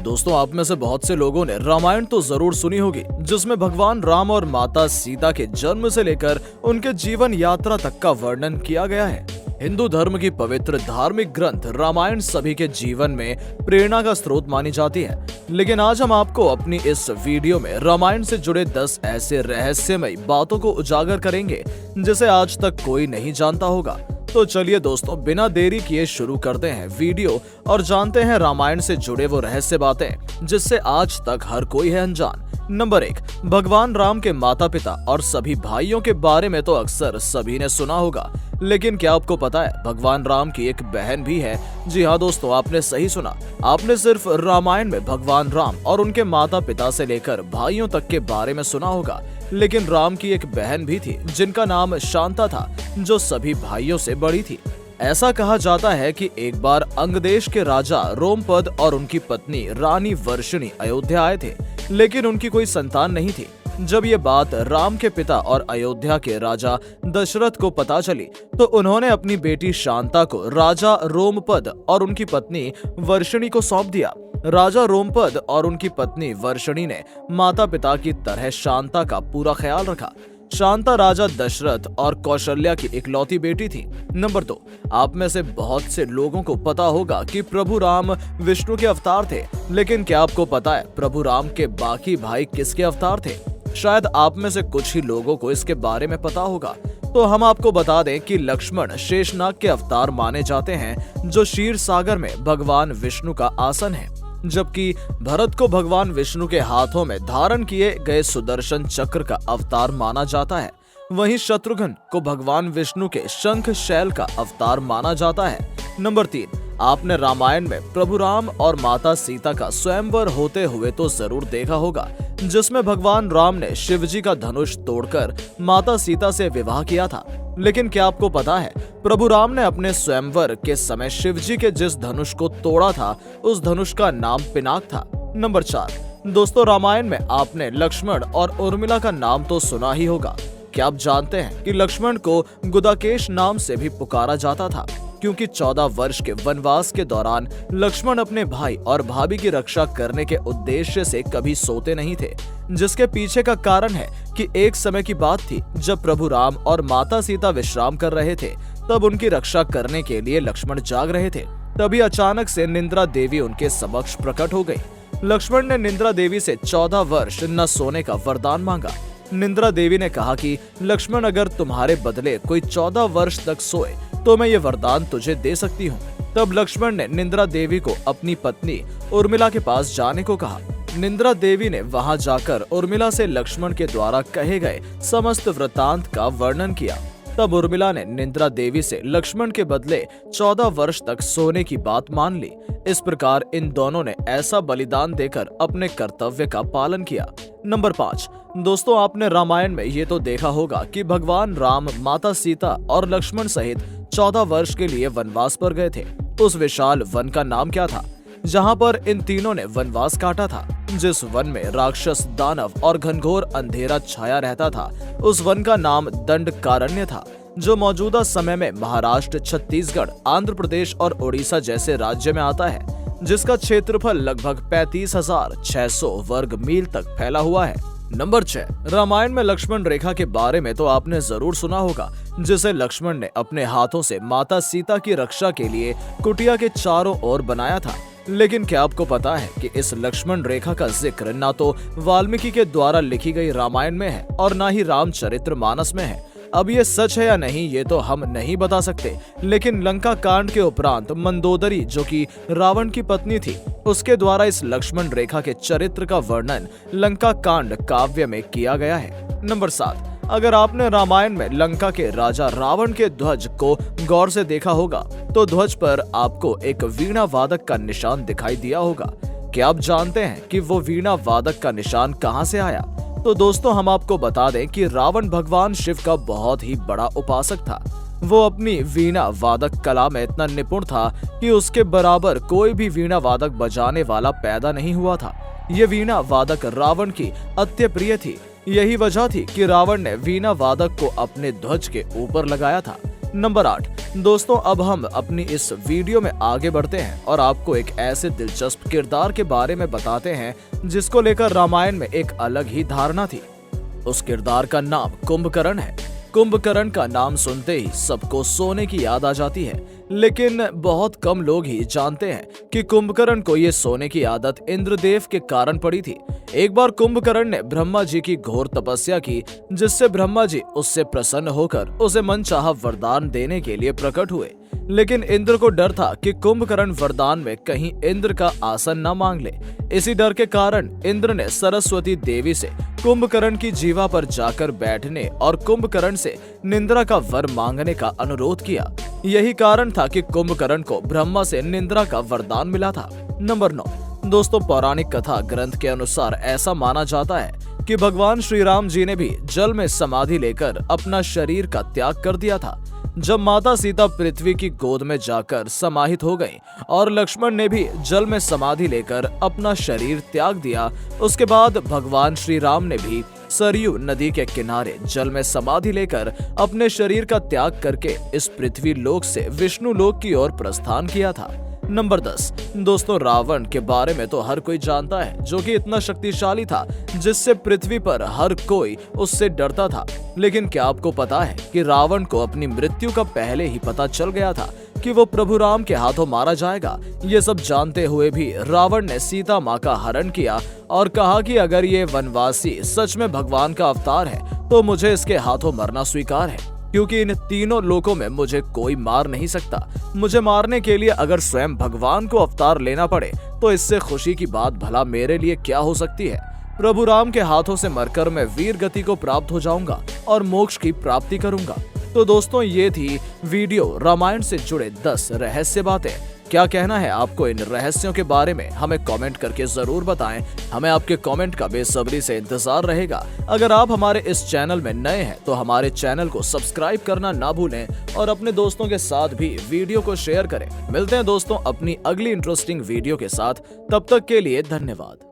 दोस्तों, आप में से बहुत से लोगों ने रामायण तो जरूर सुनी होगी, जिसमें भगवान राम और माता सीता के जन्म से लेकर उनके जीवन यात्रा तक का वर्णन किया गया है। हिंदू धर्म की पवित्र धार्मिक ग्रंथ रामायण सभी के जीवन में प्रेरणा का स्रोत मानी जाती है। लेकिन आज हम आपको अपनी इस वीडियो में रामायण से जुड़े 10 ऐसे रहस्यमयी बातों को उजागर करेंगे जिसे आज तक कोई नहीं जानता होगा। तो चलिए दोस्तों, बिना देरी किए शुरू करते हैं वीडियो और जानते हैं रामायण से जुड़े वो रहस्य बातें जिससे आज तक हर कोई है अनजान। नंबर 1, भगवान राम के माता पिता और सभी भाइयों के बारे में तो अक्सर सभी ने सुना होगा, लेकिन क्या आपको पता है भगवान राम की एक बहन भी है? जी हाँ दोस्तों, आपने सही सुना। आपने सिर्फ रामायण में भगवान राम और उनके माता पिता से लेकर भाइयों तक के बारे में सुना होगा, लेकिन राम की एक बहन भी थी जिनका नाम शांता था, जो सभी भाइयों से बड़ी थी। ऐसा कहा जाता है कि एक बार अंग देश के राजा रोमपद और उनकी पत्नी रानी वर्षिणी अयोध्या आए थे, लेकिन उनकी कोई संतान नहीं थी। जब ये बात राम के पिता और अयोध्या के राजा दशरथ को पता चली, तो उन्होंने अपनी बेटी शांता को राजा रोमपद और उनकी पत्नी वर्षिणी को सौंप दिया। राजा रोमपद और उनकी पत्नी वर्षिणी ने माता पिता की तरह शांता का पूरा ख्याल रखा। शांता राजा दशरथ और कौशल्या की इकलौती बेटी थी। नंबर 2, आप में से बहुत से लोगों को पता होगा कि प्रभु राम विष्णु के अवतार थे, लेकिन क्या आपको पता है प्रभु राम के बाकी भाई किसके अवतार थे? शायद आप में से कुछ ही लोगों को इसके बारे में पता होगा। तो हम आपको बता दें कि लक्ष्मण शेषनाग के अवतार माने जाते हैं, जो क्षीर सागर में भगवान विष्णु का आसन है, जबकि भरत को भगवान विष्णु के हाथों में धारण किए गए सुदर्शन चक्र का अवतार माना जाता है। वहीं शत्रुघ्न को भगवान विष्णु के शंख शैल का अवतार माना जाता है। नंबर 3, आपने रामायण में प्रभु राम और माता सीता का स्वयंवर होते हुए तो जरूर देखा होगा, जिसमें भगवान राम ने शिवजी का धनुष तोड़कर माता सीता से विवाह किया था। लेकिन क्या आपको पता है प्रभु राम ने अपने स्वयंवर के समय शिवजी के जिस धनुष को तोड़ा था, उस धनुष का नाम पिनाक था। नंबर 4, दोस्तों, रामायण में आपने लक्ष्मण और उर्मिला का नाम तो सुना ही होगा। क्या आप जानते हैं कि लक्ष्मण को गुदाकेश नाम से भी पुकारा जाता था, क्योंकि 14 वर्ष के वनवास के दौरान लक्ष्मण अपने भाई और भाभी की रक्षा करने के उद्देश्य से कभी सोते नहीं थे, जिसके पीछे का कारण है कि एक समय की बात थी जब प्रभु राम और माता सीता विश्राम कर रहे थे। तब उनकी रक्षा करने के लिए लक्ष्मण जाग रहे थे। तभी अचानक से निंद्रा देवी उनके समक्ष प्रकट हो गई। लक्ष्मण ने निंद्रा देवी से 14 वर्ष न सोने का वरदान मांगा। निंद्रा देवी ने कहा कि लक्ष्मण, अगर तुम्हारे बदले कोई 14 वर्ष तक सोए तो मैं ये वरदान तुझे दे सकती हूँ। तब लक्ष्मण ने निंद्रा देवी को अपनी पत्नी उर्मिला के पास जाने को कहा। निंद्रा देवी ने वहां जाकर उर्मिला से लक्ष्मण के द्वारा कहे गए समस्त वृतांत का वर्णन किया। तब उर्मिला ने निंद्रा देवी से लक्ष्मण के बदले 14 वर्ष तक सोने की बात मान ली। इस प्रकार इन दोनों ने ऐसा बलिदान देकर अपने कर्तव्य का पालन किया। नंबर 5, दोस्तों, आपने रामायण में ये तो देखा होगा कि भगवान राम माता सीता और लक्ष्मण सहित 14 वर्ष के लिए वनवास पर गए थे। उस विशाल वन का नाम क्या था, जहां पर इन तीनों ने वनवास काटा था? जिस वन में राक्षस, दानव और घनघोर अंधेरा छाया रहता था, उस वन का नाम दंडकारण्य था, जो मौजूदा समय में महाराष्ट्र, छत्तीसगढ़, आंध्र प्रदेश और उड़ीसा जैसे राज्य में आता है, जिसका क्षेत्रफल लगभग 35,600 वर्ग मील तक फैला हुआ है। नंबर 6, रामायण में लक्ष्मण रेखा के बारे में तो आपने जरूर सुना होगा, जिसे लक्ष्मण ने अपने हाथों से माता सीता की रक्षा के लिए कुटिया के चारों ओर बनाया था। लेकिन क्या आपको पता है कि इस लक्ष्मण रेखा का जिक्र ना तो वाल्मीकि के द्वारा लिखी गई रामायण में है और ना ही रामचरितमानस में है। अब ये सच है या नहीं, ये तो हम नहीं बता सकते, लेकिन लंका कांड के उपरांत मंदोदरी, जो कि रावण की पत्नी थी, उसके द्वारा इस लक्ष्मण रेखा के चरित्र का वर्णन लंका कांड काव्य में किया गया है। नंबर 7, अगर आपने रामायण में लंका के राजा रावण के ध्वज को गौर से देखा होगा, तो ध्वज पर आपको एक वीणा वादक का निशान दिखाई दिया होगा। क्या आप जानते हैं कि वो वीणा वादक का निशान कहां से आया? तो दोस्तों, हम आपको बता दें कि रावण भगवान शिव का बहुत ही बड़ा उपासक था। वो अपनी वीणा वादक कला में इतना निपुण था कि उसके बराबर कोई भी वीणा वादक बजाने वाला पैदा नहीं हुआ था। ये वीणा वादक रावण की अत्य प्रिय थी। यही वजह थी कि रावण ने वीणा वादक को अपने ध्वज के ऊपर लगाया था। नंबर 8, दोस्तों अब हम अपनी इस वीडियो में आगे बढ़ते हैं और आपको एक ऐसे दिलचस्प किरदार के बारे में बताते हैं जिसको लेकर रामायण में एक अलग ही धारणा थी। उस किरदार का नाम कुंभकर्ण है। कुंभकर्ण का नाम सुनते ही सबको सोने की याद आ जाती है, लेकिन बहुत कम लोग ही जानते हैं कि कुंभकर्ण को ये सोने की आदत इंद्रदेव के कारण पड़ी थी। एक बार कुंभकर्ण ने ब्रह्मा जी की घोर तपस्या की, जिससे ब्रह्मा जी उससे प्रसन्न होकर उसे मनचाहा वरदान देने के लिए प्रकट हुए। लेकिन इंद्र को डर था कि कुंभकर्ण वरदान में कहीं इंद्र का आसन न मांग ले। इसी डर के कारण इंद्र ने सरस्वती देवी से कुंभकर्ण की जीवा पर जाकर बैठने और कुंभकर्ण से निंद्रा का वर मांगने का अनुरोध किया। यही कारण था कि कुंभकर्ण को ब्रह्मा से निंद्रा का वरदान मिला था। नंबर 9। दोस्तों पौराणिक कथा ग्रंथ के अनुसार ऐसा माना जाता है कि भगवान श्री राम जी ने भी जल में समाधि लेकर अपना शरीर का त्याग कर दिया था। जब माता सीता पृथ्वी की गोद में जाकर समाहित हो गईं और लक्ष्मण ने भी जल में समाधि लेकर अपना शरीर त्याग दिया, उसके बाद भगवान श्री राम ने भी सरयू नदी के किनारे जल में समाधि लेकर अपने शरीर का त्याग करके इस पृथ्वी लोक से विष्णु लोक की ओर प्रस्थान किया था। नंबर 10। दोस्तों रावण के बारे में तो हर कोई जानता है, जो कि इतना शक्तिशाली था जिससे पृथ्वी पर हर कोई उससे डरता था। लेकिन क्या आपको पता है कि रावण को अपनी मृत्यु का पहले ही पता चल गया था कि वो प्रभु राम के हाथों मारा जाएगा। ये सब जानते हुए भी रावण ने सीता माँ का हरण किया और कहा कि अगर ये वनवासी सच में भगवान का अवतार है तो मुझे इसके हाथों मरना स्वीकार है, क्योंकि इन तीनों लोकों में मुझे कोई मार नहीं सकता। मुझे मारने के लिए अगर स्वयं भगवान को अवतार लेना पड़े तो इससे खुशी की बात भला मेरे लिए क्या हो सकती है। प्रभु राम के हाथों से मरकर मैं वीर गति को प्राप्त हो जाऊंगा और मोक्ष की प्राप्ति करूंगा। तो दोस्तों ये थी वीडियो रामायण से जुड़े 10 रहस्य बातें। क्या कहना है आपको इन रहस्यों के बारे में, हमें कमेंट करके जरूर बताएं। हमें आपके कमेंट का बेसब्री से इंतजार रहेगा। अगर आप हमारे इस चैनल में नए हैं तो हमारे चैनल को सब्सक्राइब करना ना भूलें और अपने दोस्तों के साथ भी वीडियो को शेयर करें। मिलते हैं दोस्तों अपनी अगली इंटरेस्टिंग वीडियो के साथ, तब तक के लिए धन्यवाद।